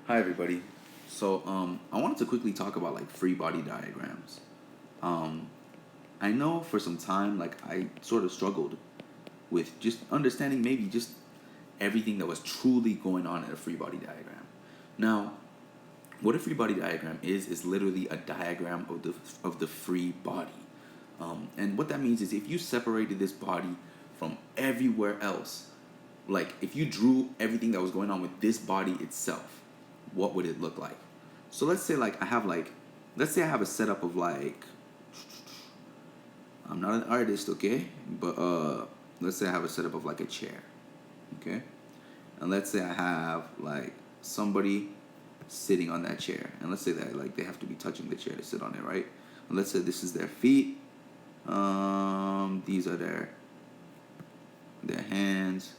Hi everybody. I wanted to quickly talk about like free body diagrams. Um, I know for some time like I sort of struggled with just understanding maybe just everything that was truly going on in a free body diagram. Now, what a free body diagram is literally a diagram of the free body. And what that means is if you separated this body from everywhere else, like if you drew everything that was going on with this body itself, what would it look like? So let's say I have a setup of like, I'm not an artist, okay, but let's say I have a setup of like a chair, okay, and let's say I have like somebody sitting on that chair, and let's say that like they have to be touching the chair to sit on it, right? And let's say this is their feet, these are their hands,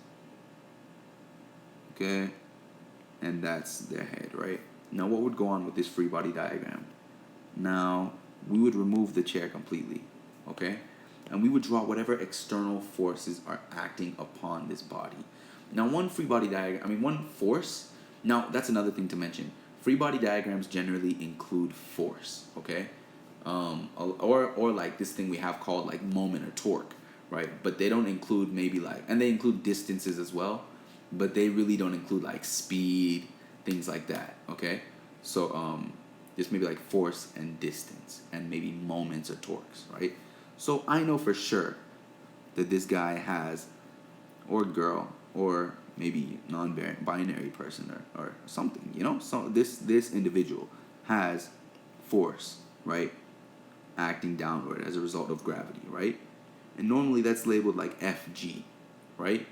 okay, and that's their head, right? Now, what would go on with this free body diagram? Now, we would remove the chair completely, okay? And we would draw whatever external forces are acting upon this body. Now, one free body diagram, one force. Now, that's another thing to mention. Free body diagrams generally include force, okay? Or like this thing we have called like moment or torque, right? But they don't include maybe like, and they include distances as well, but they really don't include like speed, things like that, okay? Just maybe like force and distance and maybe moments or torques, right? So I know for sure that this guy has, or girl, or maybe non-binary person or something, you know? So this individual has force, right? Acting downward as a result of gravity, right? And normally that's labeled like Fg, right?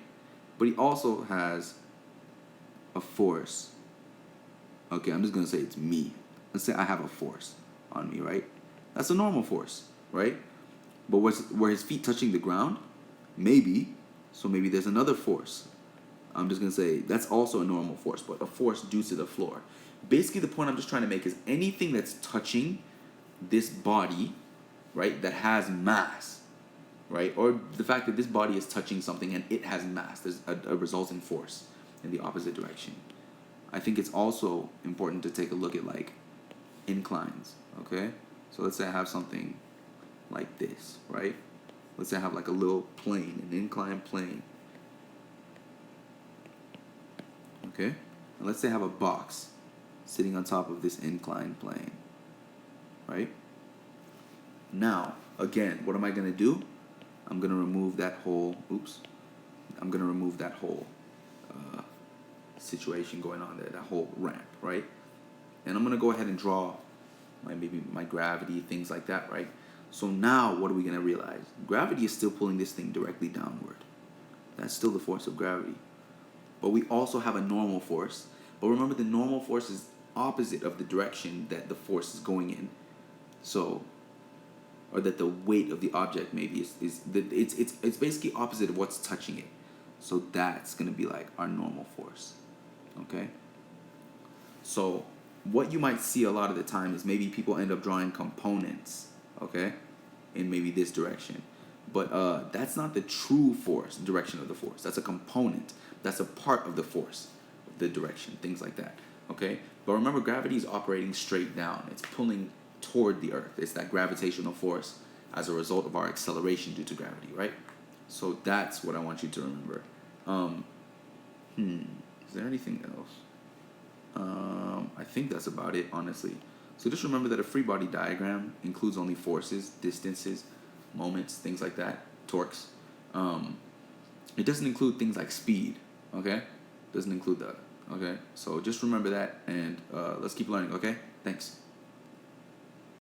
But he also has a force. Okay, I'm just gonna say it's me. Let's say I have a force on me, right? That's a normal force, right? But where his feet touching the ground? Maybe. So maybe there's another force. I'm just gonna say that's also a normal force, but a force due to the floor. Basically, the point I'm just trying to make is anything that's touching this body, right, that has mass, right, or the fact that this body is touching something and it has mass, there's a resulting force in the opposite direction. I think it's also important to take a look at like inclines, okay? So let's say I have something like this, right? Let's say I have like a little plane, an inclined plane, okay? And let's say I have a box sitting on top of this inclined plane, right? Now, again, what am I gonna do? I'm gonna remove that whole, I'm gonna remove that whole situation going on there, that whole ramp, right? And I'm gonna go ahead and draw maybe my gravity, things like that, right? So now what are we gonna realize? Gravity is still pulling this thing directly downward. That's still the force of gravity. But we also have a normal force. But remember, the normal force is opposite of the direction that the force is going in. So, or that the weight of the object maybe it's basically opposite of what's touching it. So that's gonna be like our normal force. Okay? So what you might see a lot of the time is maybe people end up drawing components, okay, in maybe this direction. But that's not the true force, direction of the force. That's a component. That's a part of the force, the direction, things like that. Okay? But remember, gravity is operating straight down. It's pulling toward the earth. It's that gravitational force as a result of our acceleration due to gravity, right? So that's what I want you to remember. Is there anything else? I think that's about it, honestly. So just remember that a free body diagram includes only forces, distances, moments, things like that, torques. It doesn't include things like speed, okay? Doesn't include that, okay? So just remember that, and let's keep learning, okay? Thanks.